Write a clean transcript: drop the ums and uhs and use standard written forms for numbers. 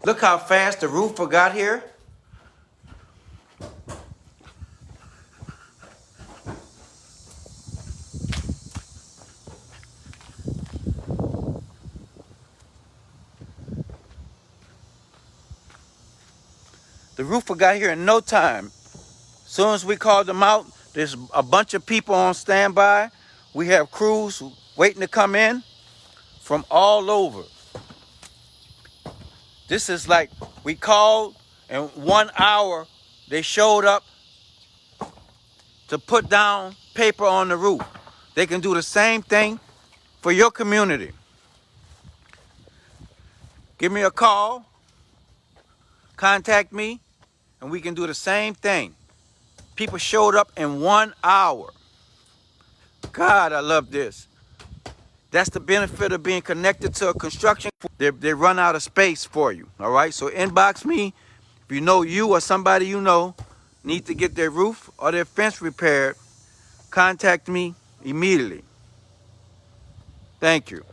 Look how fast the roofer got here. The roofer got here in no time. As soon as we called them out, there's a bunch of people on standby. We have crews waiting to come in from all over. This is like we called, and 1 hour they showed up to put down paper on the roof. They can do the same thing for your community. Give me a call, contact me, and we can do the same thing. People showed up in 1 hour. God, I love this. That's the benefit of being connected to a construction. They run out of space for you, all right? So inbox me if you know you or somebody you know need to get their roof or their fence repaired. Contact me immediately. Thank you.